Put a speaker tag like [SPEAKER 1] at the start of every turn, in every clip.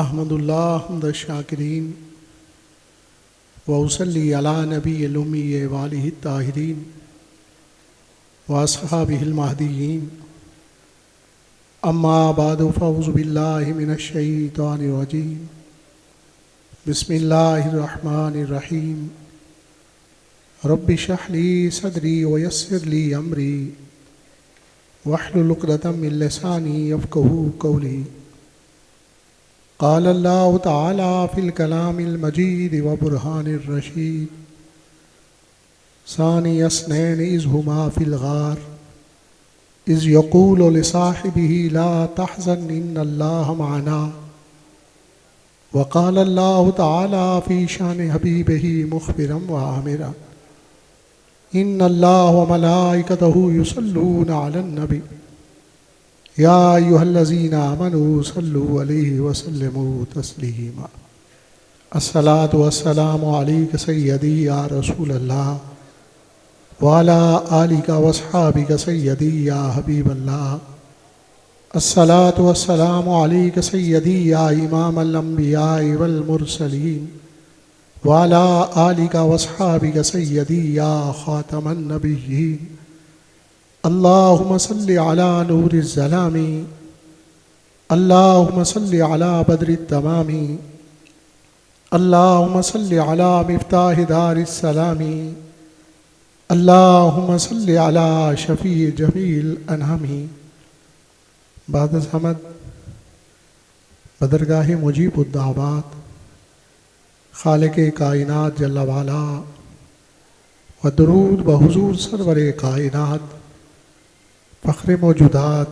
[SPEAKER 1] अहमदुल्लाह हम्द शाकिरीन व उसल्ली अला नबील उम्मी व आलिहि ताहिरीन व अस्हाबिहिल महदीयीन अम्मा बादु फ़ऊज़ु बिल्लाहि मिनश शैतानिर रजीम बिस्मिल्लाहिर रहमानिर रहीम रब्बि इश्रह ली सदरी व यस्सिर ली अमरी वहलुल उक़दतम मिन लिसानी यफ़क़हू क़ौली। क़ाल अल्लाहु तआला फ़िल कलामिल मजीद व बुरहानिर रशीद सानी अस्नैन इज़ हुमा फ़िल ग़ार इज़ यक़ूलु लिसाहिबिही ला तहज़न इन्नल्लाह मअना व क़ाल अल्लाहु तआला फ़ी शानि हबीबिही मुख़बिरन व आमिरा इन्नल्लाह व मलाइकतहु युसल्लूना अलन नबी या अय्युहल्लज़ीना आमनू सल्लु अलैहि व सल्लिमू तस्लीमा। अस्सलातु वस्सलामु अलैका सय्यदी या रसूलल्लाह व अला आलिका व अस्हाबिका सय्यदी या हबीबल्लाह। अस्सलातु वस्सलामु अलैका सय्यदी या इमामल अंबिया वल मुरसलीन व अला आलिका व अस्हाबिका सय्यदी या खातमन नबिय्यीन। अल्लाहुम्मा सल्लि अला नूरिज़ ज़लामी अल्लाहुम्मा सल्लि अला बद्रित तमामी अल्लाहुम्मा सल्लि अला मिफ्ताहि दारिस सलामी अल्लाहुम्मा सल्लि अला शफ़ी जमील अनहमी। बाद समद बदरगाह मुजीबुद्दावात खालिक़े कायनात जल्ल वाला व दुरूद ब हुज़ूर सरवरे कायनात फ़ख्र मौजूदात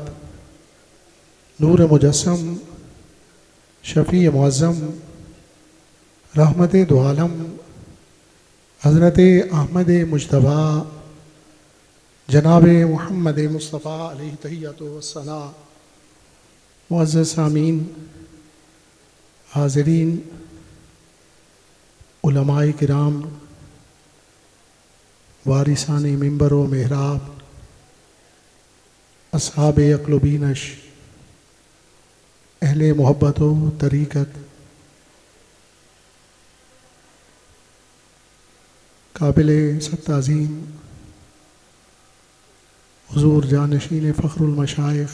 [SPEAKER 1] नूर मुजस्सम शफ़ी मुअज़्ज़म रहमत दो आलम हज़रत अहमद मुज्तबा जनाब मुहम्मद मुस्तफ़ा अलैहि तहिय्यतु वस्सला। मुअज़्ज़ज़ सामीन, हाज़रीन, उलमाए किराम, वारिसाने मिंबर व मेहराब, अस्हाबे अक़्ल व बीनश, अहले मोहब्बत व तरीक़त, काबिले सत्ताज़ीम हुज़ूर जानशीन फ़ख्रुल मशाइख़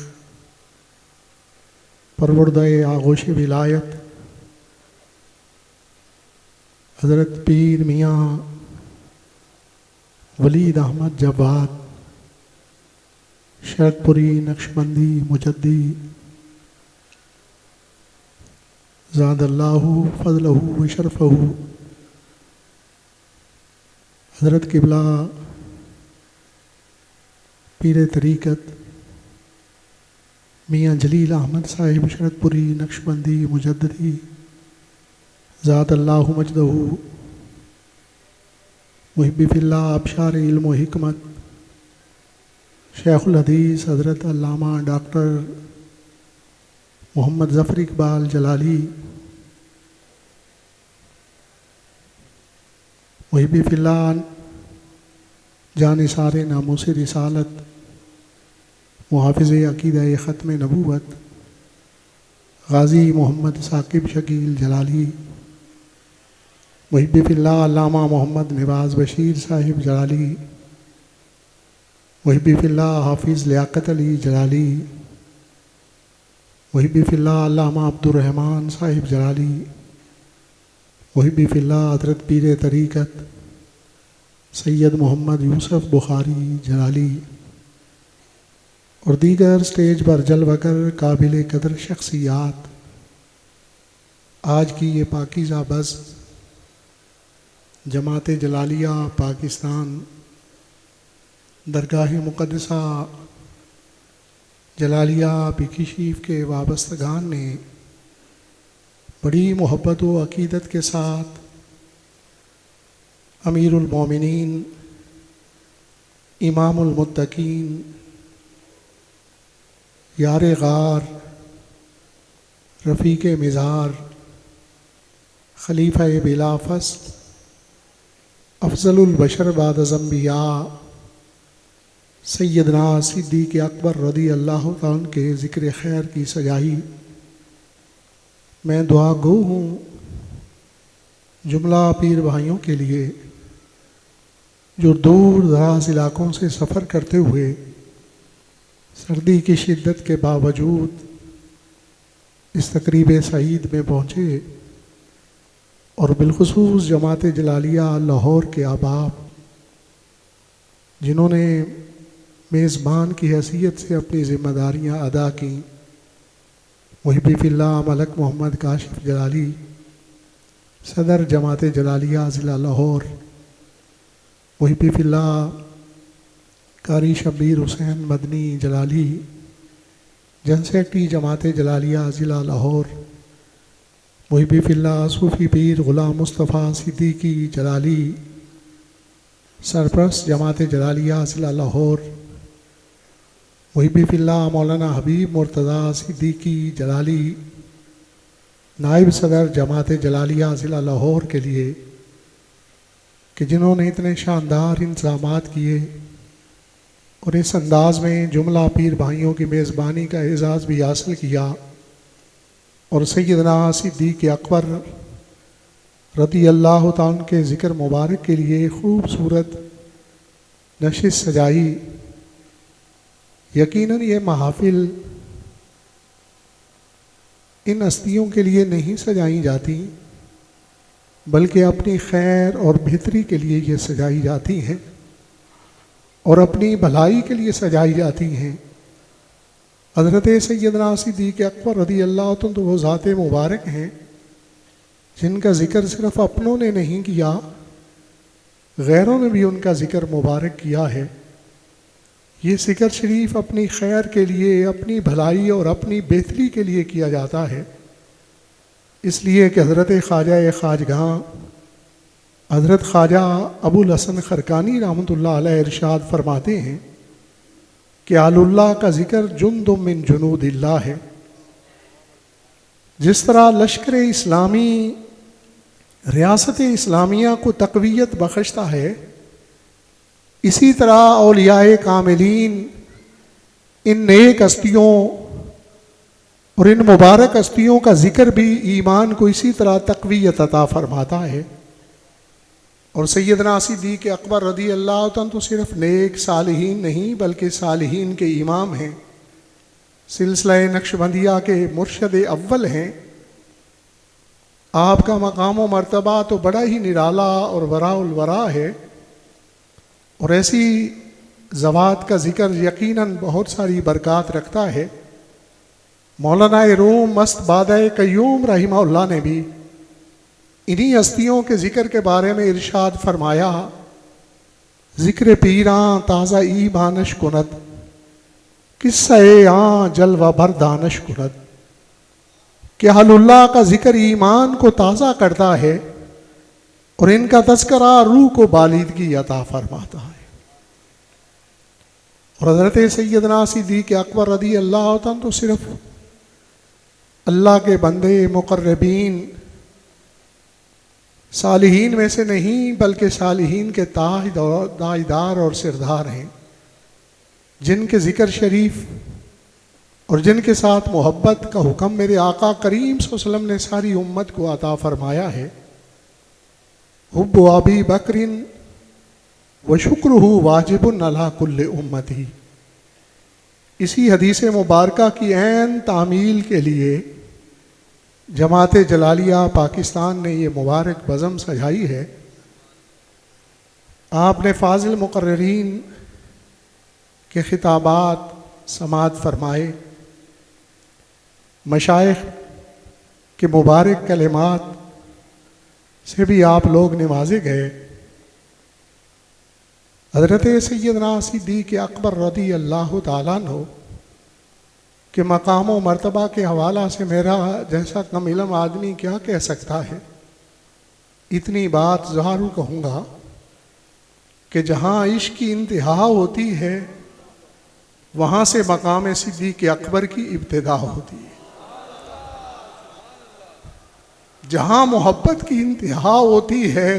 [SPEAKER 1] परवरदाए आगोश विलायत हज़रत पीर मियाँ वलीद अहमद जब्बार शरकपुरी नक्शबंदी मुजद्दी ज़ादल्लाहु फ़ज़लहु व शरफ़हु हज़रत क़िबला पीर तरीक़त मियाँ जलील अहमद साहिब शरकपुरी नक्शबंदी मुजद्दी ज़ादल्लाहु मजदहु मुहिब्बी फ़िल्लाह अबशार इल्म व हिकमत शेखुल हदीस हज़रत अल्लामा डॉक्टर मोहम्मद ज़फ़र इक़बाल जलाली मुहिब्बी फ़िल्लाह जानिसारे नामूस रिसालत मुहाफ़िज़े अक़ीदा ख़त्म नबूवत गाज़ी मोहम्मद साकिब शकील जलाली मुहिब्बी फ़िल्लाह अल्लामा मोहम्मद निवाज़ बशीर साहिब जलाली मुहिब्बी फ़िल्लाह हाफिज़ लियाक़त अली जलाली मुहिब्बी फ़िल्लाह अल्लामा अब्दुर्रहमान साहिब जलाली मुहिब्बी फ़िल्लाह हज़रत पीर तरीक़त सैयद मोहम्मद यूसुफ़ बुखारी जलाली और दीगर स्टेज पर जलवागर काबिल कदर शख्सियात आज की ये पाकीज़ा बज़ जमात जलालिया पाकिस्तान दरगाह मुक़द्दसा जलालिया बिकी शरीफ के वाबस्तगान ने बड़ी मोहब्बत व अक़ीदत के साथ अमीरुल मोमिनीन इमामुल मुत्तकीन यारे गार रफ़ीक़ मिज़ार खलीफ़ा बिला फ़स्ल अफ़ज़लुल बशर बाद अज़म्बिया सैयदना सिद्दीक़ अकबर रज़ी अल्लाह तआला के ज़िक्र खैर की सजाई मैं दुआ गो हूँ जुमला पीर भाइयों के लिए जो दूर दराज इलाकों से सफ़र करते हुए सर्दी की शिद्दत के बावजूद इस तकरीब सईद में पहुँचे और बिलखुसूस जमात जलालिया लाहौर के अहबाब जिन्होंने मेज़बान की हैसियत से अपनी ज़िम्मेदारियाँ अदा की। मुहिब्बी फिल्लाह मलक मोहम्मद काशिफ जलाली, सदर जमात जलालिया ज़िला लाहौर, मुहिब्बी फिल्लाह कारी शब्बीर हुसैन मदनी जलाली, जन सेक्रेटरी जमात जलालिया ज़िला लाहौर, मुहिब्बी फिल्लाह सूफ़ी पीर ग़ुलाम मुस्तफ़ा सिद्दीकी जलाली, सरप्रस्त जमात जलालिया ज़िला लाहौर, मुहिब्बी फिल्लाह मौलाना हबीब मुर्तज़ा सिद्दीकी जलाली, नायब सदर जमात जलालिया ज़िला लाहौर के लिए कि जिन्होंने इतने शानदार इंतज़ामात किए और इस अंदाज़ में जुमला पीर भाइयों की मेज़बानी का एज़ाज़ भी हासिल किया और सैयदना सिद्दीक़ अकबर रज़ी अल्लाह ताला के ज़िक्र मुबारक के लिए खूबसूरत नशिस्त सजाई। यकीनन ये महफ़िल इन हस्तियों के लिए नहीं सजाई जाती बल्कि अपनी खैर और बेहतरी के लिए ये सजाई जाती हैं और अपनी भलाई के लिए सजाई जाती हैं। हज़रत सैयदना सिद्दीक़ अकबर रज़ी अल्लाह तआला तो वो ज़ात मुबारक हैं जिनका ज़िक्र सिर्फ़ अपनों ने नहीं किया, गैरों ने भी उनका ज़िक्र मुबारक किया है। ये ज़िक्र शरीफ अपनी खैर के लिए, अपनी भलाई और अपनी बेहतरी के लिए किया जाता है। इसलिए कि हज़रत ख्वाजा ख्वाजगां हज़रत ख्वाजा अबुल हसन खरकानी रहमतुल्लाह अलैह इरशाद फरमाते हैं कि आलुल्लाह का ज़िक्र जुंदुम मिन जुनूदिल्लाह है। जिस तरह लश्कर इस्लामी रियासत इस्लामिया को तक़वियत बख्शता है, इसी तरह औलियाए कामिलीन इन नेक हस्तियों और इन मुबारक हस्तियों का ज़िक्र भी ईमान को इसी तरह तक़वियत अता फरमाता है। और सैयदना सिद्दीक़ अकबर रज़ी अल्लाह तआला तो सिर्फ़ नेक सालिहीन नहीं बल्कि सालिहीन के इमाम हैं, सिलसिला नक्शबंदिया के मुर्शद अव्वल हैं। आपका मकाम व मर्तबा तो बड़ा ही निराला और वराउल वरा है और ऐसी ज़वात का ज़िक्र यकीनन बहुत सारी बरक़ात रखता है। मौलाना रूम मस्त बादए कय्यूम रहिमहुल्लाह ने भी इन्हीं हस्तियों के ज़िक्र के बारे में इरशाद फरमाया, ज़िक्र पीरां ताज़ा ई बानश कुनत किस्से आं जलवा भर दानश कुनत, कि अहलुल्लाह का ज़िक्र ईमान को ताज़ा करता है और इनका तज़किरा रूह को बालिदगी अता फरमाता है। और हज़रत सैयदना सिद्दीक़ अकबर रज़ी अल्लाह तआला तो सिर्फ़ अल्लाह के बंदे मुक़र्रबीन सालिहीन में से नहीं बल्कि सालिहीन के दाईदार और सिरदार हैं, जिनके ज़िक्र शरीफ और जिनके साथ मोहब्बत का हुक्म मेरे आका करीम सल्लल्लाहु अलैहि वसल्लम ने सारी उम्मत को अता फरमाया है। हुब्बु अबी बकरिन व शुक्रुहु वाजिबुन अला कुल्li उम्मती। इसी हदीस मुबारका की ऐन तामील के लिए जमात जलालिया पाकिस्तान ने ये मुबारक बज़म सजाई है। आपने फाजिल मुक़र्ररीन के खिताबात समात फरमाए, मशाइख के मुबारक कलिमात से भी आप लोग नवाजे गए। हज़रत सैयदना सिद्दीक़ अकबर रज़ी अल्लाह ताला अन्हु के मकाम व मर्तबा के हवाला से मेरा जैसा कम इल्म आदमी क्या कह सकता है। इतनी बात ज़रूर कहूँगा कि जहाँ इश्क की इंतहा होती है वहाँ से मकाम सिद्दीक़ अकबर की इब्तिदा होती है। जहाँ मोहब्बत की इंतहा होती है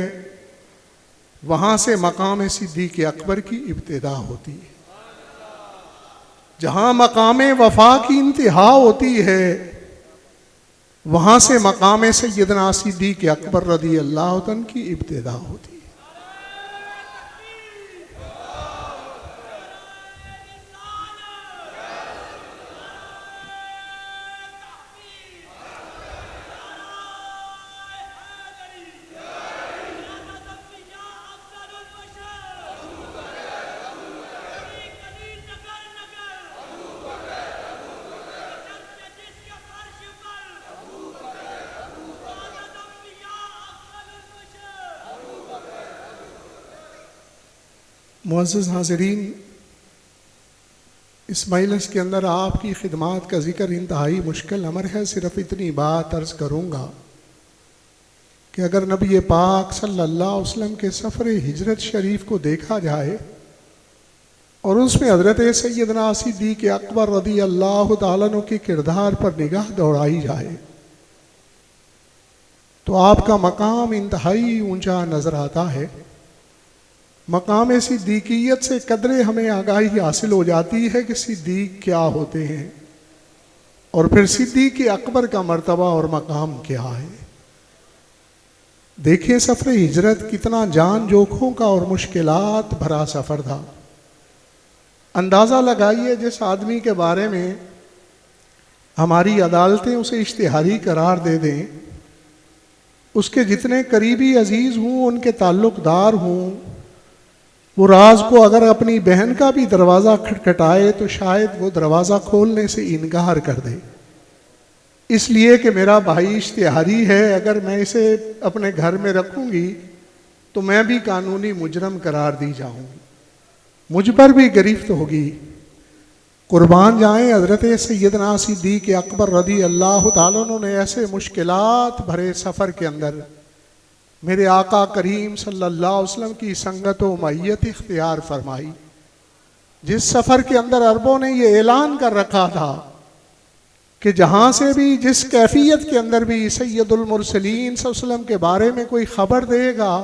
[SPEAKER 1] वहाँ से मकाम सिद्दीक़ अकबर की इब्तिदा होती है। जहाँ मकाम वफा की इंतहा होती है वहां से मकाम सैयदना सिद्दीक़ अकबर रदी अल्लाह तआला की इब्तिदा होती है। मुअज़्ज़िज़ हाज़िरीन, इस मजलिस के अंदर आपकी खिदमात का ज़िक्र इंतहाई मुश्किल अमर है। सिर्फ इतनी बात अर्ज़ करूँगा कि अगर नबी पाक सल्लल्लाहु अलैहि वसल्लम के सफ़र हिजरत शरीफ को देखा जाए और उसमें हज़रत सैयदना सिद्दीक़ अकबर रदी अल्लाह तआला अन्हु के किरदार पर निगाह दौड़ाई जाए तो आपका मकाम इंतहाई ऊंचा नज़र आता है। मकाम सिद्दीकियत से कदरे हमें आगाही हासिल हो जाती है कि सिद्दीक क्या होते हैं और फिर सिद्दीक अकबर का मर्तबा और मकाम क्या है। देखिए सफ़र हिजरत कितना जान जोखों का और मुश्किलात भरा सफ़र था। अंदाज़ा लगाइए जिस आदमी के बारे में हमारी अदालतें उसे इश्तिहारी करार दे दें, उसके जितने करीबी अजीज़ हों, उनके ताल्लुक़दार हों, वो राज को अगर अपनी बहन का भी दरवाज़ा खटखटाए तो शायद वो दरवाज़ा खोलने से इनकार कर दे, इसलिए कि मेरा भाई इश्तिहारी है, अगर मैं इसे अपने घर में रखूँगी तो मैं भी कानूनी मुजरम करार दी जाऊँगी, मुझ पर भी गिरफ्त होगी। कुर्बान जाएँ हज़रत सैयदना सिद्दीक़ अकबर रदी अल्लाह तआला अन्हु ने ऐसे मुश्किलात भरे सफ़र के अंदर मेरे आका करीम सल्लल्लाहु अलैहि वसल्लम की संगत व मय्यत इख्तियार फरमाई। जिस सफ़र के अंदर अरबों ने ये ऐलान कर रखा था कि जहाँ से भी जिस कैफियत के अंदर भी सैयदुल मुरसलीन सल्लल्लाहु अलैहि वसल्लम के बारे में कोई ख़बर देगा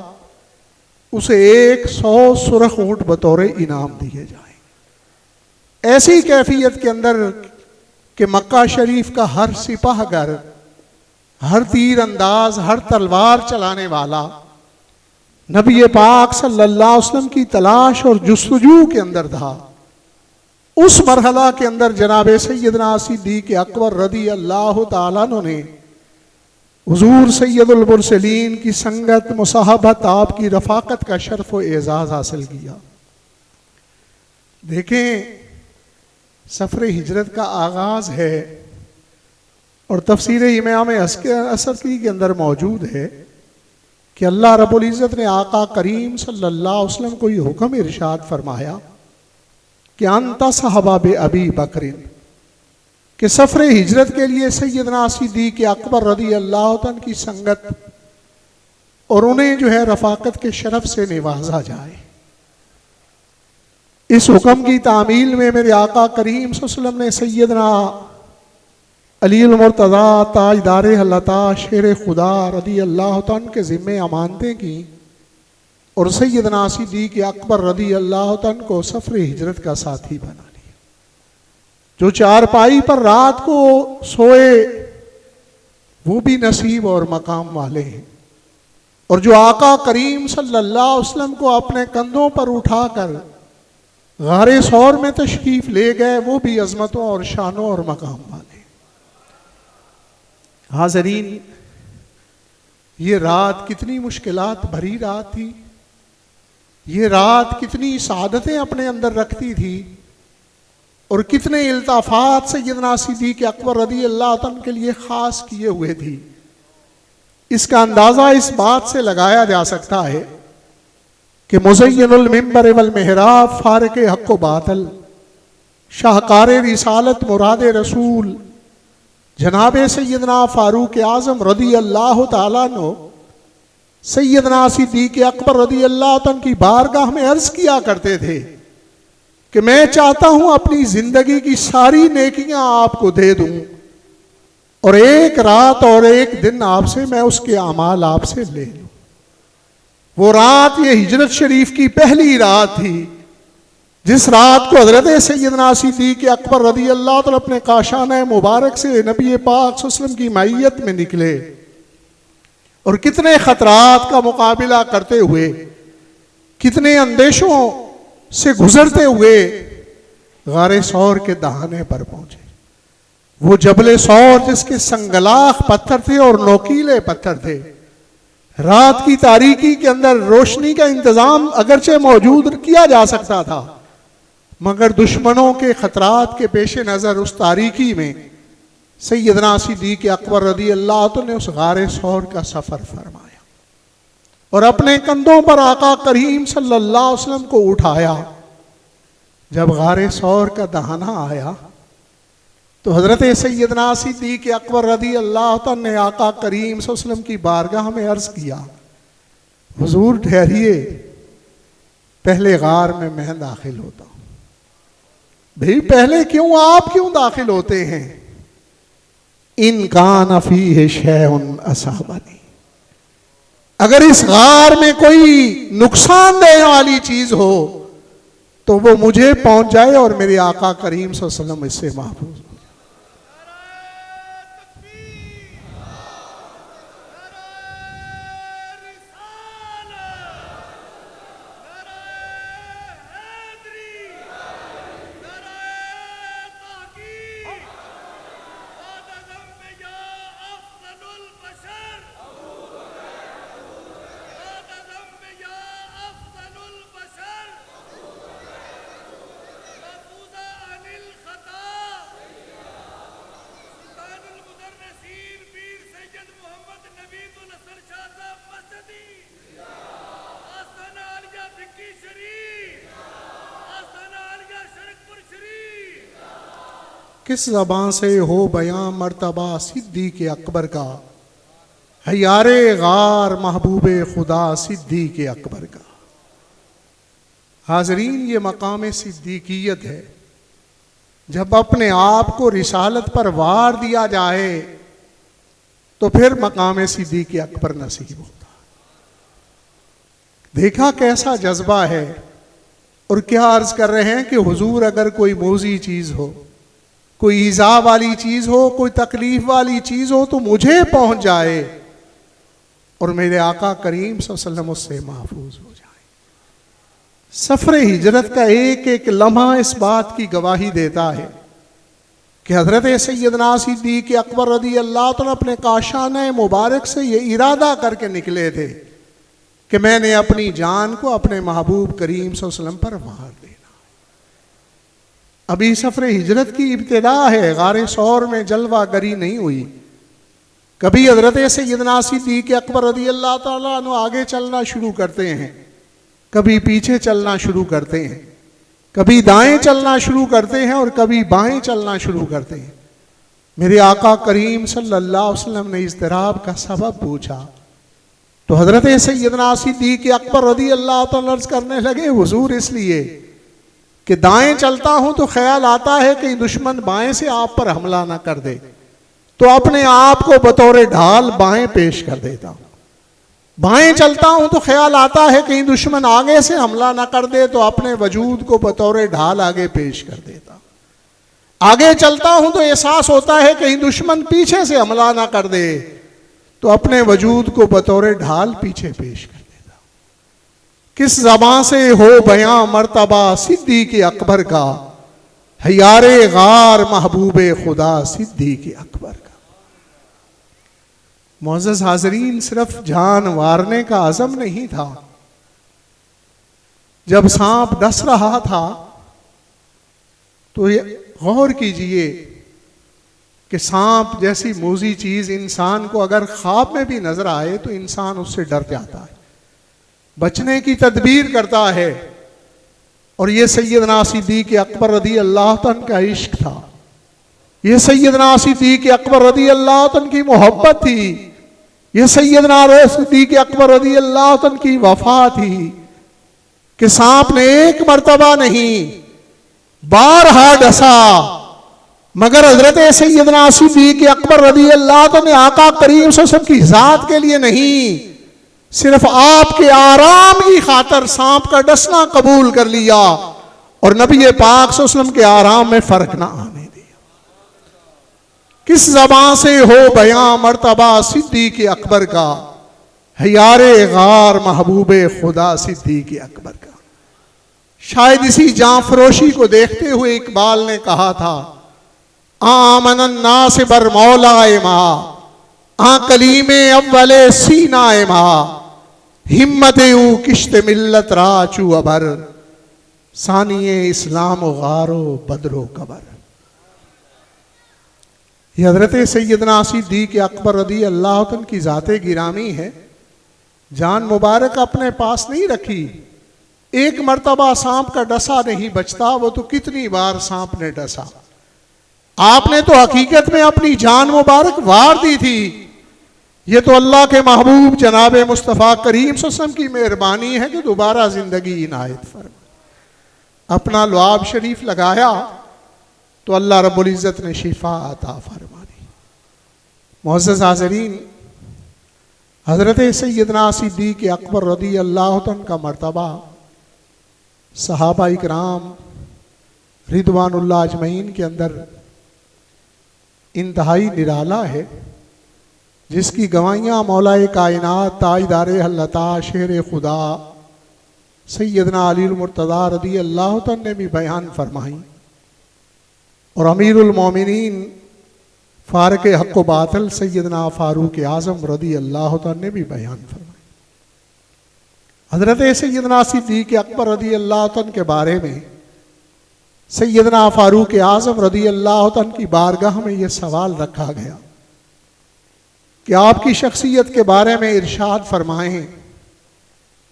[SPEAKER 1] उसे 100 सुरख ऊँट बतौर इनाम दिए जाएंगे। ऐसी कैफियत के अंदर कि मक्का शरीफ का हर सिपाहगर, हर तीर अंदाज, हर तलवार चलाने वाला नबी पाक सल्लल्लाहु अलैहि वसल्लम की तलाश और जुस्तजू के अंदर था। उस मरहला के अंदर जनाब सैयदना सिद्दीक़ अकबर रदी अल्लाह तआला अन्हु ने हुजूर सैयदुल मुरसलीन की संगत, मुसाहबत, आपकी रफ़ाकत का शर्फ व एजाज़ हासिल किया। देखें सफ़र हिजरत का आगाज़ है और तफसीर इमाम असकरी के अंदर मौजूद है कि अल्लाह रब्बुल इज़्ज़त ने आका करीम सल्लल्लाहु अलैहि वसल्लम को ये हुक्म इरशाद फरमाया कि अंता सहाबा बे अबी बकरिन, कि सफ़र हिजरत के लिए सैयदना सिद्दीक़ अकबर रदी अल्लाह तआला की संगत और उन्हें जो है रफ़ाकत के शरफ से निवाजा जाए। इस हुक्म की तामील में मेरे आका करीम सल्लल्लाहु अलैहि वसल्लम ने सैयदना अलीउल मुर्तज़ा ताजदार हल्लता शेर खुदा रदी अल्लाह तआला के ज़िम्मे अमानतें की और सैयदना सिद्दीक़ अकबर रदी अल्लाह तआला को सफ़र हिजरत का साथी बना लिया। जो चारपाई पर रात को सोए वो भी नसीब और मकाम वाले हैं, और जो आका करीम सल्लल्लाहु अलैहि वसल्लम को अपने कंधों पर उठाकर गारे सौर में तशरीफ ले गए वो भी अजमतों और शानों और मकाम वाले। हाज़रीन, ये रात कितनी मुश्किलात भरी रात थी, ये रात कितनी सादतें अपने अंदर रखती थी और कितने इल्ताफ़ात सैयदना सिद्दीक़ अकबर रदी अल्लाह तआला के लिए ख़ास किए हुए थी। इसका अंदाज़ा इस बात से लगाया जा सकता है कि मुज़य्यनुल मिंबर वल मेहराब, फारिक़ हक़ व बातिल, शाहकार रिसालत, मुराद रसूल जनाब सैयदना फ़ारूक आज़म रदी अल्लाह तआला अन्हु सैयदना सिद्दीक़ अकबर रदी अल्लाह तआला की बारगाह में अर्ज़ किया करते थे कि मैं चाहता हूँ अपनी ज़िंदगी की सारी नेकियां आपको दे दूँ और एक रात और एक दिन आपसे मैं उसके अमाल आपसे ले लूँ। वो रात ये हिजरत शरीफ की पहली रात थी जिस रात को हजरत सैयदना सिद्दीक़ अकबर रज़ी अल्लाह तआला अपने काशाना मुबारक से नबी पाक सल्लल्लाहु अलैहि वसल्लम की माइयत में निकले और कितने खतरात का मुकाबला करते हुए, कितने अंदेशों से गुजरते हुए गारे सौर के दहाने पर पहुंचे। वो जबले सौर जिसके संगलाख पत्थर थे और नोकीले पत्थर थे। रात की तारीकी के अंदर रोशनी का इंतजाम अगरचे मौजूद किया जा सकता था, मगर दुश्मनों के खतरात के पेश नज़र उस तारीकी में सैयदना सिद्दीक़ अकबर रज़ी अल्लाह तआला ने उस गारे सौर का सफ़र फरमाया और अपने कंधों पर आका करीम सल्लल्लाहु अलैहि वसल्लम को उठाया। जब गारे सौर का दहाना आया तो हजरत सैयदना सिद्दीक़ अकबर रज़ी अल्लाह तआला ने आका करीम सल्लल्लाहु अलैहि वसल्लम की बारगाह में अर्ज किया, हुजूर ठहरिए, पहले गार में मैं दाखिल होता हूं। भाई पहले क्यों, आप क्यों दाखिल होते हैं? इन कान फीह शैउन असाबनी, अगर इस गार में कोई नुकसान देने वाली चीज हो तो वो मुझे पहुंच जाए और मेरे आका करीम सल्लल्लाहु अलैहि वसल्लम इससे महफूज हो। किस ज़बान से हो बयां मर्तबा सिद्दीक़ अकबर का, है यारे गार महबूब खुदा सिद्दीक़ अकबर का। हाज़रीन, ये मकाम सिद्दीक़ियत है। जब अपने आप को रिसालत पर वार दिया जाए तो फिर मकाम सिद्दीक़ अकबर नसीब होता। देखा कैसा जज्बा है। और क्या अर्ज कर रहे हैं कि हुजूर अगर कोई मौजी चीज़ हो, कोई ईज़ा वाली चीज़ हो, कोई तकलीफ वाली चीज़ हो तो मुझे पहुंच जाए और मेरे आका करीम सल्लल्लाहु अलैहि वसल्लम उससे महफूज हो जाए। सफ़र हिजरत का एक एक लम्हा इस बात की गवाही देता है कि हज़रत सैयदना सिद्दीक़ अकबर रज़ी अल्लाह तआला अपने काशाना मुबारक से ये इरादा करके निकले थे कि मैंने अपनी जान को अपने महबूब करीम सल्लल्लाहु अलैहि वसल्लम पर वार देना। अभी सफ़र हिजरत की इब्तिदा है, गारे सौर में जलवा गरी नहीं हुई। कभी हज़रत सैयदना सिद्दीक़ अकबर रज़ी अल्लाह तआला अन्हु आगे चलना शुरू करते हैं, कभी पीछे चलना शुरू करते हैं, कभी दाएं चलना शुरू करते हैं और कभी बाएं चलना शुरू करते हैं। मेरे आका करीम सल्लल्लाहु अलैहि वसल्लम ने इज़्तिराब का सबब पूछा तो हज़रत सैयदना सिद्दीक़ अकबर रज़ी अल्लाह तआला अर्ज़ करने लगे, हुजूर इसलिए कि दाएं चलता हूं तो ख्याल आता है कि दुश्मन बाएं से आप पर हमला ना कर दे, तो अपने आप को बतौर ढाल बाएं पेश कर देता हूं। बाएं चलता हूं तो ख्याल आता है कहीं दुश्मन आगे से हमला ना कर दे, तो अपने वजूद को बतौर ढाल आगे पेश कर देता हूं। आगे चलता हूं तो एहसास होता है कहीं दुश्मन पीछे से हमला ना कर दे, तो अपने वजूद को बतौर ढाल पीछे पेश कर देता हूं। किस ज़बान से हो बयां मर्तबा सिद्दीक़ अकबर का, है यारे गार महबूब खुदा सिद्दीक़ अकबर का। मोअज़्ज़ज़ हाज़रीन, सिर्फ जान वारने का अज़म नहीं था। जब सांप डस रहा था तो ये गौर कीजिए कि सांप जैसी मूजी चीज इंसान को अगर ख्वाब में भी नजर आए तो इंसान उससे डर जाता है, बचने की तदबीर करता है। और ये सैयदना सिद्दीक़ अकबर रज़ी अल्लाह तआला का इश्क था, ये सैयदना सिद्दीक़ अकबर रज़ी अल्लाह तआला की मोहब्बत थी, ये सैयदना सिद्दीक़ अकबर रज़ी अल्लाह तआला की वफा थी कि सांप ने एक मर्तबा नहीं बारहा डसा, मगर हजरत सैयदना सिद्दीक़ अकबर रज़ी अल्लाह तआला ने आका करीम सल्लल्लाहु अलैहि वसल्लम की जात के लिए नहीं, सिर्फ आपके आराम की खातर सांप का डसना कबूल कर लिया और नबी पाक सल्लल्लाहु अलैहि वसल्लम के आराम में फर्क ना आने दिया। किस ज़बान से हो बयां मर्तबा सिद्दीक़ अकबर का, है यारे गार महबूबे खुदा सिद्दीक़ अकबर का। शायद इसी जांफरोशी को देखते हुए इकबाल ने कहा था, आमनन नास बर मौलाए मा, आ कलीमे अव्वले सीनाए मा, हिम्मत ऊ किश्त मिल्लत राचू अबर, सानिए इस्लाम गारो बदरो कबर। ये हजरत सैयदना सिद्दीक़ अकबर रदी अल्लाह तआला की ज़ाते गिरामी है। जान मुबारक अपने पास नहीं रखी, एक मर्तबा सांप का डसा नहीं बचता, वो तो कितनी बार सांप ने डसा। आपने तो हकीकत में अपनी जान मुबारक वार दी थी। ये तो अल्लाह के महबूब जनाब मुस्तफ़ा करीम सल्लल्लाहु अलैहि वसल्लम की मेहरबानी है कि दोबारा जिंदगी इनायत फरमा। अपना लुआब शरीफ लगाया तो अल्लाह रब्बुल इज़्ज़त ने शिफा अता फरमा दी। मुअज़्ज़ज़ हाज़रीन, हज़रत सैयदना सिद्दीक़ अकबर रज़ी अल्लाह तआला का मर्तबा सहाबा इकराम रिदवानुल्लाह अजमईन के अंदर इंतहाई निराला है, जिसकी गवाहियाँ मौलाए कायनात ताजदारे हल्लता शेर खुदा सैयदना अली मुर्तज़ा रज़ी अल्लाह तआला ने भी बयान फरमाई और अमीरुल मोमिनीन फारक हक़ व बातिल सैयदना फारूक आज़म रज़ी अल्लाह तआला ने भी बयान फरमाई। हज़रत सैयदना सिद्दीक़ अकबर रज़ी अल्लाह तआला के बारे में सैयदना फारूक आज़म रज़ी अल्लाह तआला की बारगाह में ये सवाल रखा गया कि आपकी शख्सियत के बारे में इरशाद फरमाएं,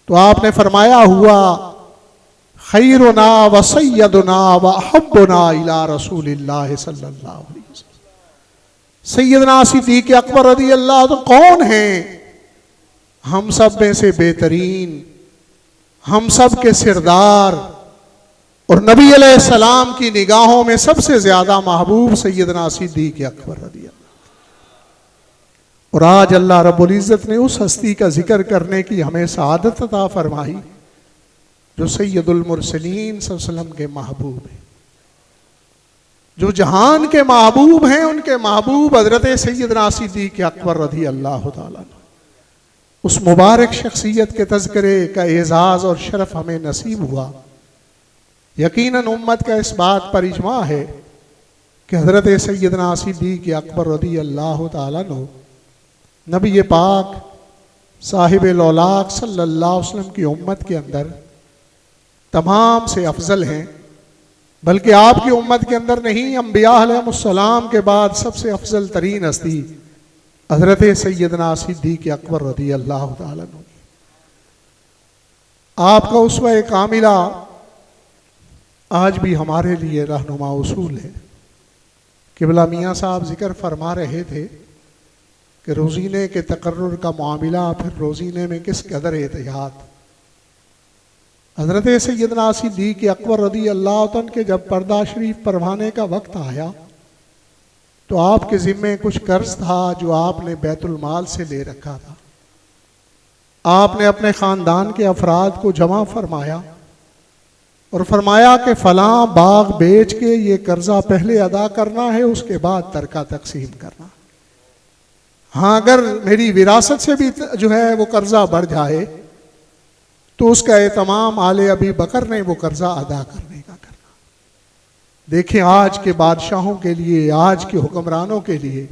[SPEAKER 1] तो आपने फरमाया हुआ खैरुना व सैयदुना व अहब्बुना इला रसूलिल्लाह सल्लल्लाहु अलैहि वसल्लम। सैयदना सिद्दीक़ अकबर रज़ी अल्लाह तो कौन हैं? हम सब में से बेहतरीन, हम सब के सिरदार और नबी अलैहिस्सलाम की निगाहों में सबसे ज्यादा महबूब सैयदना सिद्दीक़ अकबर रज़ी अल्लाह। और आज अल्लाह रब्बुल इज़्ज़त ने उस हस्ती का जिक्र करने की हमें सआदत अता फरमाई जो सैयदुल मुरसलीन सल्लल्लाहु अलैहि वसल्लम के महबूब हैं, जो जहान के महबूब हैं। उनके महबूब हज़रत सैयदना सिद्दीक़ अकबर रज़ी अल्लाह तआला उस मुबारक शख्सियत के तज़किरे का एजाज़ और शरफ हमें नसीब हुआ। यकीनन उम्मत का इस बात पर इजमा है कि हज़रत सैयदना सिद्दीक़ अकबर रज़ी अल्लाह तआला अन्हु नबी पाक साहिब लौलाक सल्लल्लाहु अलैहि वसल्लम की उम्मत के अंदर तमाम से अफजल हैं, बल्कि आपकी उम्मत के अंदर नहीं, अम्बिया अलैहिमुस्सलाम के बाद सबसे अफजल तरीन हस्ती हज़रत सैयदना सिद्दीक़ अकबर रज़ी अल्लाह तआला अन्हु। आपका उस्वा कामिला आज भी हमारे लिए रहनुमा उसूल है। क़िबला मियाँ साहब जिक्र फरमा रहे थे कि रोज़ीने के तकर्रुर का मामला, फिर रोज़ीने में किस कदर एहतियात। हज़रत सैयदना सिद्दीक़ अकबर रज़ी अल्लाह तआला के जब पर्दा शरीफ परवाने का वक्त आया तो आपके ज़िम्मे कुछ कर्ज था जो आपने बैतुल माल से ले रखा था। आपने अपने ख़ानदान के अफराद को जमा फरमाया और फरमाया कि फ़लाँ बाग बेच के ये कर्जा पहले अदा करना है, उसके बाद तरका तकसीम करना। हाँ, अगर मेरी विरासत से भी जो है वो कर्जा बढ़ जाए तो उसका एहतमाम आले अबी बकर ने वो कर्जा अदा करने का करना। देखें, आज के बादशाहों के लिए, आज के हुक्मरानों के लिए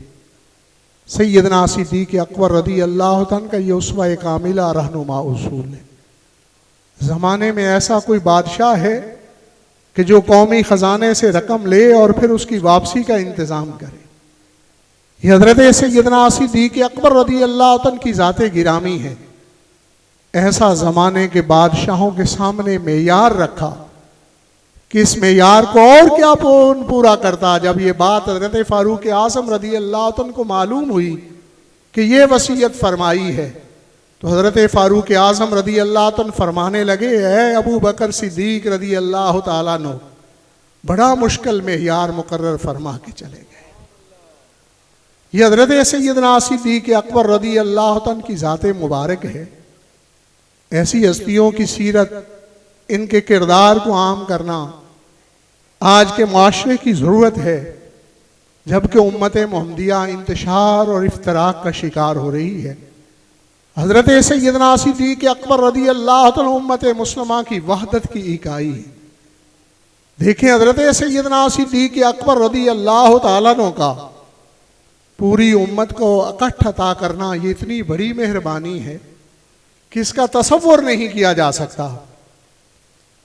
[SPEAKER 1] सैयदना सिद्दीक़ अकबर रज़ी अल्लाह तआला का ये उस्वा कामिला रहनुमा उसूल है। ज़माने में ऐसा कोई बादशाह है कि जो कौमी ख़जाने से रकम ले और फिर उसकी वापसी का इंतज़ाम करे? ये हज़रत सैयदना सिद्दीक़ अकबर रज़ी अल्लाह तआला की ज़ाते गिरामी है। ऐसा ज़माने के बादशाहों के सामने मेयार रखा कि इस मेयार को और क्या पूरा करता। जब ये बात हज़रत फारूक आज़म रज़ी अल्लाह तआला को मालूम हुई कि ये वसीयत फरमाई है तो हज़रत फारूक आज़म रज़ी अल्लाह तआला फरमाने लगे, है अबू बकर सिद्दीक़ रज़ी अल्लाह तआला अन्हु, बड़ा मुश्किल मेयार मुकर्रर फरमा के चले गए। ये हज़रत सैयदना सिद्दीक़ अकबर रज़ी अल्लाह तआला की ज़ाते मुबारक है। ऐसी हस्तियों की सीरत, इनके किरदार को आम करना आज के माशरे की ज़रूरत है, जबकि उम्मत मोहम्मदिया इंतशार और इफ्तराक का शिकार हो रही है। हज़रत सैयदना सिद्दीक़ अकबर रज़ी अल्लाह तआला उम्मत मुस्लिमा की वहदत की इकाई है। देखें, हज़रत सैयदना सिद्दीक़ अकबर रज़ी अल्लाह तआला अन्हु का पूरी उम्मत को इकट्ठा करना, ये इतनी बड़ी मेहरबानी है कि इसका तसव्वुर नहीं किया जा सकता।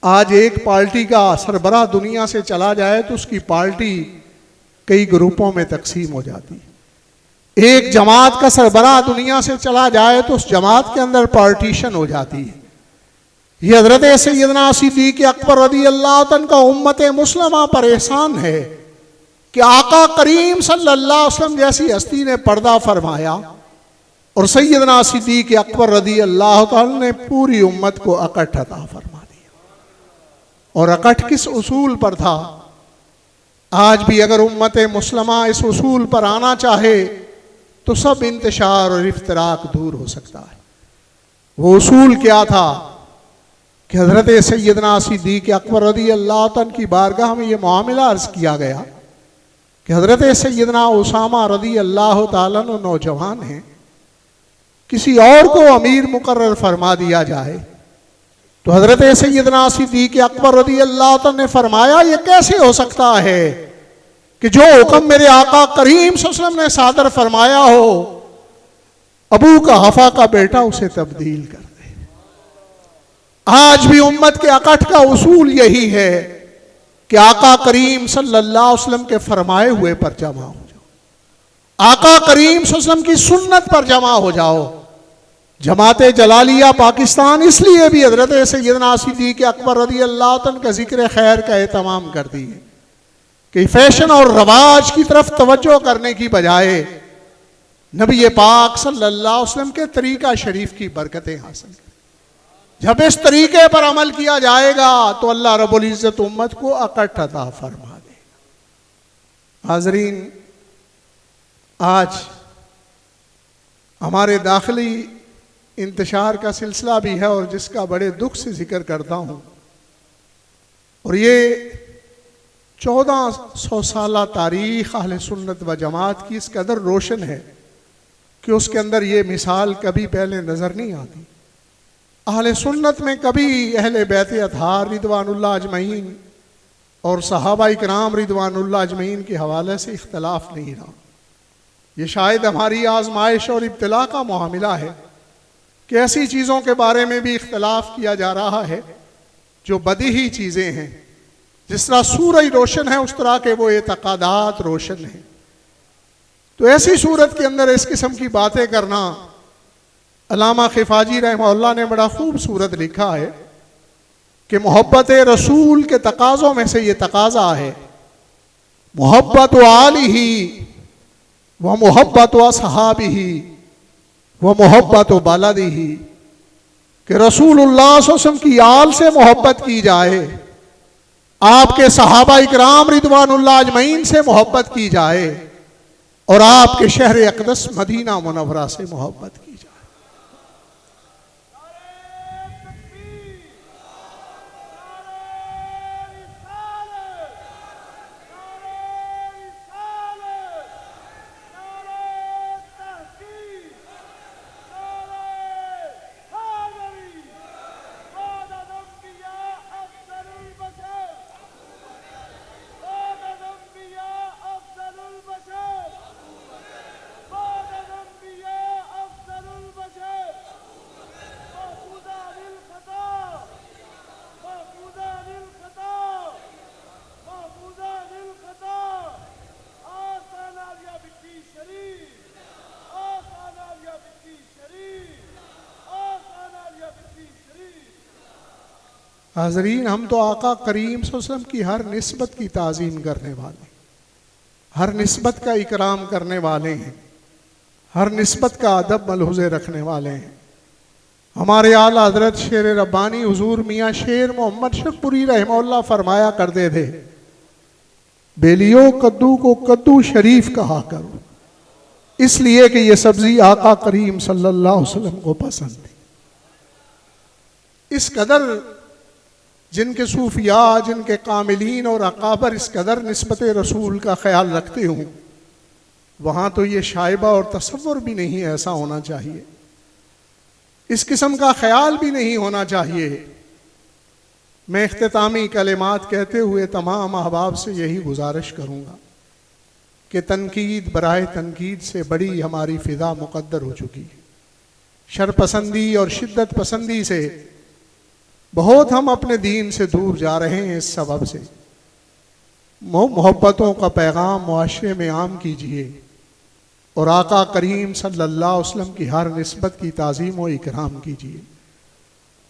[SPEAKER 1] आज एक पार्टी का सरबराह दुनिया से चला जाए तो उसकी पार्टी कई ग्रुपों में तकसीम हो जाती है। एक जमात का सरबराह दुनिया से चला जाए तो उस जमात के अंदर पार्टीशन हो जाती है। ये हज़रत सैयदना सिद्दीक़ अकबर रज़ी अल्लाह तआला का उम्मत मुस्लिमा पर एहसान है कि आका करीम सल्लल्लाहु अलैहि वसल्लम जैसी हस्ती ने पर्दा फरमाया और सैयदना सिद्दीक़ अकबर रज़ी अल्लाह तआला ने पूरी उम्मत को इकट्ठा फरमा दिया। और इकट्ठ किस उसूल पर था? आज भी अगर उम्मत मुस्लिमा इस उसूल पर आना चाहे तो सब इंतशार और इफ्तराक दूर हो सकता है। वो उसूल क्या था कि हज़रत सैयदना सिद्दीक़ अकबर रज़ी अल्लाह तआला की बारगाह में ये मामला अर्ज़ किया गया कि हज़रत सैयदना उसामा रज़ी अल्लाह तआला अन्हु नौजवान हैं, किसी और को अमीर मुकर्रर फरमा दिया जाए तो हज़रत सैयदना सिद्दीक़ अकबर रज़ी अल्लाह तआला ने फरमाया, ये कैसे हो सकता है कि जो हुक्म मेरे आका करीम सल्लल्लाहु अलैहि वसल्लम ने सादर फरमाया हो, अबू कहाफा का बेटा उसे तब्दील कर दे। आज भी उम्मत के इकट्ठ का उसूल यही है कि आका करीम सल्लल्लाहु अलैहि वसल्लम के फरमाए हुए पर जमा हो जाओ, आका करीम सल्लल्लाहु अलैहि वसल्लम की सुन्नत पर जमा हो जाओ। जमात जलालिया पाकिस्तान इसलिए भी हज़रत सैयदना सिद्दीक़ अकबर रज़ी अल्लाह तआला का जिक्र खैर का एहतमाम करती है कि फैशन और रवाज की तरफ तवज्जो करने की बजाय नबी पाक सल्लल्लाहु अलैहि वसल्लम के तरीका शरीफ की बरकतें हासिल करें। जब इस तरीके पर अमल किया जाएगा तो अल्लाह रब्बुल इज़्ज़त उम्मत को इकट्ठा फरमा देगा। हाज़रीन, आज हमारे दाखिली इंतशार का सिलसिला भी है और जिसका बड़े दुख से जिक्र करता हूँ। और ये 1400 साल तारीख़ अहले सुन्नत व जमात की इस कदर रोशन है कि उसके अंदर ये मिसाल कभी पहले नज़र नहीं आती। अहले सुन्नत में कभी अहले बैत अतहार रिदवानुल्लाह अजमईन और सहाबा इकराम रिदवानुल्लाह अजमईन के हवाले से इख्तलाफ नहीं रहा। ये शायद हमारी आजमाइश और इब्तिला का मामला है कि ऐसी चीज़ों के बारे में भी इख्तलाफ किया जा रहा है जो बदीही चीज़ें हैं। जिस तरह सूरज रोशन है उस तरह के वो एतकादात रोशन हैं। तो ऐसी सूरत के अंदर इस किस्म की बातें करना, अल्लामा खिफाजी रहमहुल्लाह ने बड़ा खूबसूरत लिखा है कि मोहब्बत रसूल के तकाज़ों में से ये तकाज़ा है, मोहब्बत आलिही व मोहब्बत असहाबिही व मोहब्बत बलदिही, कि रसूलुल्लाह सल्लल्लाहु अलैहि वसल्लम की आल से मोहब्बत की जाए, आपके सहाबा इकराम रिदवानुल्लाह अजमईन से मोहब्बत की जाए और आपके शहर अक़दस मदीना मुनव्वरा से मोहब्बत की जाए। हाज़रीन, हम तो आका करीम सल्लल्लाहु अलैहि वसल्लम की हर निस्बत की ताज़ीम करने वाले, हर निस्बत का इकराम करने वाले हैं, हर निस्बत का अदब मलहुज़े रखने वाले हैं। हमारे आला हज़रत शेर रब्बानी हुज़ूर मियाँ शेर मोहम्मद शफ़पुरी रहमहुल्लाह फरमाया करते थे, बेलियो कद्दू को कद्दू शरीफ कहा करो, इसलिए कि ये सब्ज़ी आका करीम सल्लल्लाहु अलैहि वसल्लम को पसंद थी। इस कदर जिनके सूफिया, जिनके कामिलीन और अकाबर इस कदर निस्बत रसूल का ख्याल रखते हों, वहाँ तो ये शाइबा और तसव्वुर भी नहीं ऐसा होना चाहिए, इस किस्म का ख्याल भी नहीं होना चाहिए। मैं इख्तितामी कलिमात कहते हुए तमाम अहबाब से यही गुजारिश करूँगा कि तनकीद बराए तनकीद से बड़ी हमारी फ़िज़ा मुक़द्दर हो चुकी है। शरपसंदी और शिद्दत पसंदी से बहुत हम अपने दीन से दूर जा रहे हैं। इस सबब से मोहब्बतों का पैगाम मुआशरे में आम कीजिए और आका करीम सल्लल्लाहु अलैहि वसल्लम की हर निस्बत की ताज़ीम व इकराम कीजिए।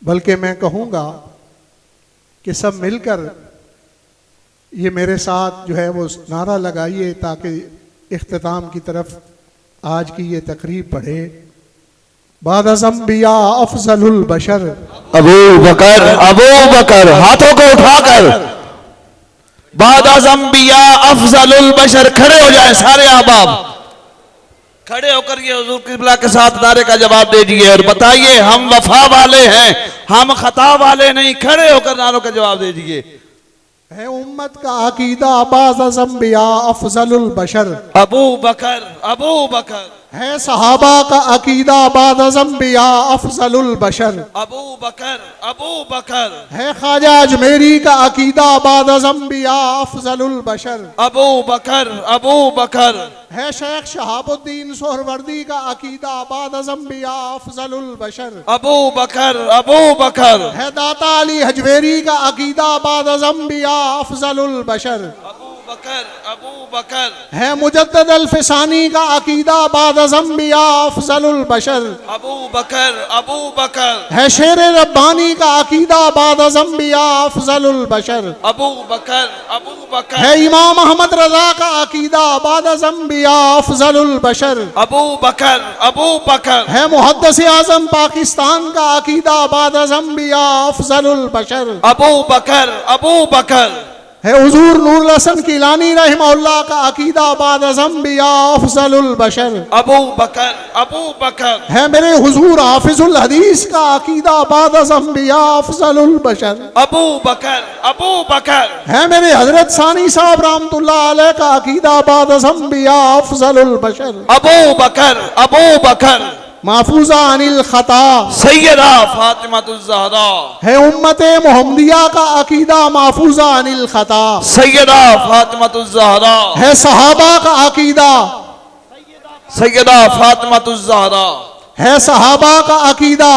[SPEAKER 1] बल्कि मैं कहूँगा कि सब मिलकर ये मेरे साथ जो है वो नारा लगाइए ताकि इख्तिताम की तरफ आज की ये तकरीब बढ़े। बाद अज़म्बिया अफ़ज़लुल बशर
[SPEAKER 2] अबू बकर हाथों को उठाकर बाद अज़म्बिया अफ़ज़लुल बशर। खड़े हो जाए सारे अहबाब, खड़े होकर ये हुजूर किबला के साथ नारे का जवाब दे दीजिए और बताइए हम वफा वाले हैं, हम खता वाले नहीं। खड़े होकर नारों का जवाब दे दीजिए।
[SPEAKER 1] है उम्मत का अकीदा बाद अज़म्बिया अफ़ज़लुल बशर
[SPEAKER 2] अबू बकर
[SPEAKER 1] है सहाबा का अकीदा बाद अज़म्बिया अफ़ज़लुल बशर
[SPEAKER 2] अबू बकर
[SPEAKER 1] है ख्वाजा अजमेरी का अकीदा बाद अज़म्बिया अफ़ज़लुल बशर
[SPEAKER 2] अबू बकर
[SPEAKER 1] है शेख शहाबुद्दीन सोहरवर्दी का अकीदा बाद अज़म्बिया अफ़ज़लुल बशर
[SPEAKER 2] अबू बकर
[SPEAKER 1] है दाता अली हजवेरी का अकीदा बाद अज़म्बिया अफ़ज़लुल बशर
[SPEAKER 2] अबू बकर
[SPEAKER 1] है मुजद्दद अल-फ़िसानी का अकीदा बाद अज़म्बिया अफ़ज़लुल बशर
[SPEAKER 2] अबू बकर
[SPEAKER 1] है शेर रब्बानी का अकीदा बाद अज़म्बिया अफ़ज़लुल बशर
[SPEAKER 2] अबू बकर
[SPEAKER 1] है इमाम अहमद रज़ा का अकीदा बाद अज़म्बिया अफ़ज़लुल बशर
[SPEAKER 2] अबू बकर
[SPEAKER 1] है मुहद्दिस आज़म पाकिस्तान का अकीदा बाद अज़म्बिया अफ़ज़लुल बशर
[SPEAKER 2] अबू बकर
[SPEAKER 1] है हुजूर नूरुल हसन कीलानी रहमहुल्लाह का अकीदा बाद अज़म्बिया अफ़ज़लुल बशर
[SPEAKER 2] अबू बकर
[SPEAKER 1] है मेरे हुजूर हाफिजुल हदीस का अकीदा बाद अज़म्बिया अफ़ज़लुल बशर
[SPEAKER 2] अबू बकर
[SPEAKER 1] है मेरे हजरत सानी साहब रहमतुल्लाह अलैह का अकीदा बाद अज़म्बिया अफ़ज़लुल बशर
[SPEAKER 2] अबू बकर
[SPEAKER 1] महफूजा अनिल खता
[SPEAKER 2] सैयदा फातिमातुज़ ज़हरा
[SPEAKER 1] है उम्मत मोहम्मदिया का अकीदा महफूजा अनिल खता
[SPEAKER 2] सैयदा फातिमातुज़ ज़हरा
[SPEAKER 1] है सहाबा का अकीदा
[SPEAKER 2] सैयदा फातिमातुज़ ज़हरा
[SPEAKER 1] है सहाबा का अकीदा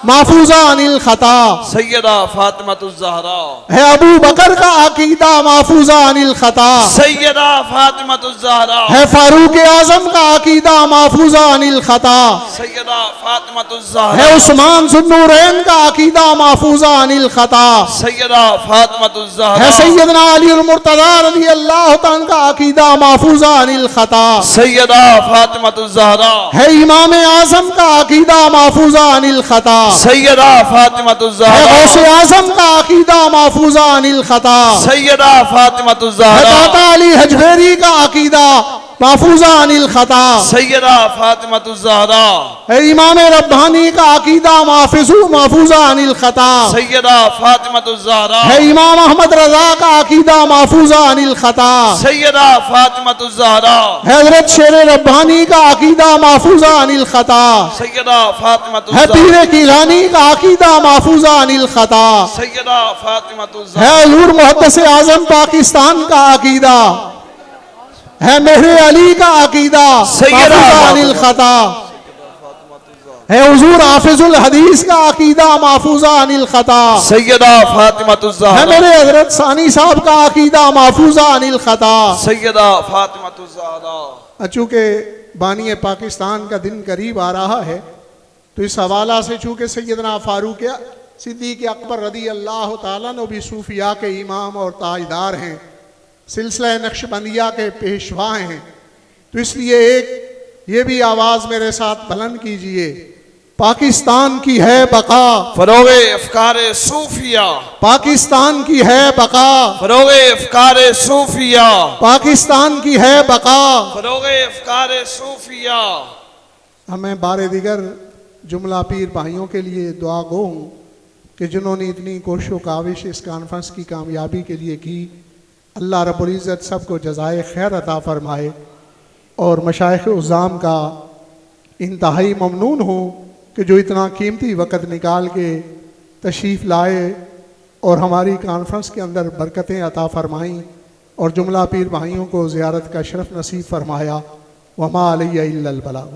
[SPEAKER 1] महफूजा अनिल खता
[SPEAKER 2] सैयदा फातिमातुज़ ज़हरा
[SPEAKER 1] है अबू बकर का अकीदा महफूजा अनिल खता
[SPEAKER 2] सैयदा फातिमातुज़ ज़हरा
[SPEAKER 1] है फारूक आजम का अकीदा महफूजा अनिल खता
[SPEAKER 2] सैयदा फातिमातुज़ ज़हरा
[SPEAKER 1] है उस्मान ज़ुन्नूरैन का अकीदा महफूजा अनिल खता
[SPEAKER 2] सैयदा फातिमातुज़ ज़हरा
[SPEAKER 1] है सैयदना अली मुर्तज़ा रज़ियल्लाहु तआला का अकीदा महफूजा अनिल खता
[SPEAKER 2] सैयदा फातिमातुज़ ज़हरा
[SPEAKER 1] है इमाम आजम का अकीदा महफूजा अनिल खता
[SPEAKER 2] सैयदा फातिमातुज़ ज़हरा
[SPEAKER 1] है गौसे आजम का अकीदा महफूजा अनिल खता
[SPEAKER 2] सैयदा फातिमातुज़
[SPEAKER 1] है
[SPEAKER 2] ज़हरा
[SPEAKER 1] दाता अली हजवेरी का अकीदा महफूजा अनिल खता
[SPEAKER 2] सैयदा फातिमातुज़ ज़हरा
[SPEAKER 1] है इमाम रब्बानी का अकीदा महफूजा अनिल खता
[SPEAKER 2] सैयदा फातिमातुज़ ज़हरा
[SPEAKER 1] है इमाम अहमद रजा का अकीदा महफूजा अनिल खता
[SPEAKER 2] सैयदा फातिमातुज़ ज़हरा
[SPEAKER 1] है हज़रत शेर रब्बानी का अकीदा महफूजा अनिल खता
[SPEAKER 2] सैयदा फातिमातुज़
[SPEAKER 1] है
[SPEAKER 2] ज़हरा
[SPEAKER 1] पीर कीलानी का अकीदा महफूजा अनिल खता
[SPEAKER 2] सैयदा फातिमातुज़
[SPEAKER 1] है
[SPEAKER 2] ज़हरा
[SPEAKER 1] हज़ूर मुहद्दिस आज़म पाकिस्तान का अकीदा है मेहरे अली का अकीदा
[SPEAKER 2] सैयदा
[SPEAKER 1] महफूजा अनिल खता है हुजूर हाफिजुल हदीस का अकीदा महफूजा अनिल खता
[SPEAKER 2] सैयदा फातिमातुज़
[SPEAKER 1] है
[SPEAKER 2] ज़हरा
[SPEAKER 1] मेरे हजरत सानी साहब का अकीदा महफूजा अनिल खता।
[SPEAKER 2] सैयदा फातिमातुज़ ज़हरा।
[SPEAKER 1] चूँकि बानी पाकिस्तान का दिन करीब आ रहा है तो इस हवाला से चूँकि सैयदना फारूक सिद्दीक़ अकबर रज़ी अल्लाह ताला अन्हु भी सूफिया के इमाम और ताजदार हैं, सिलसिला नक्शबंदिया के पेशवा हैं, तो इसलिए एक ये भी आवाज़ मेरे साथ बुलंद कीजिए, पाकिस्तान की है बका
[SPEAKER 2] फरोगे अफ़कारे सूफिया,
[SPEAKER 1] पाकिस्तान की है बका
[SPEAKER 2] फरोगे अफ़कारे सूफिया,
[SPEAKER 1] पाकिस्तान की है बका।
[SPEAKER 2] फरोगे अफ़कारे सूफिया।
[SPEAKER 1] हमें बारे दिगर जुमला पीर भाइयों के लिए दुआ गो हूँ कि जिन्होंने इतनी कोशिश काविश इस कॉन्फ्रेंस की कामयाबी के लिए की। अल्लाह रब्बुल इज़्ज़त सबको जज़ाए खैर अता फ़रमाए और मशाइख़ उज़्ज़ाम का इंतहाई ममनून हूँ कि जो इतना कीमती वक़्त निकाल के तशरीफ़ लाए और हमारी कॉन्फ्रेंस के अंदर बरकतें अता फ़रमाईं और जुमला पीर भाइयों को ज़ियारत का शरफ़ नसीब फ़रमाया। वमा अलैया इल्लल बलाग।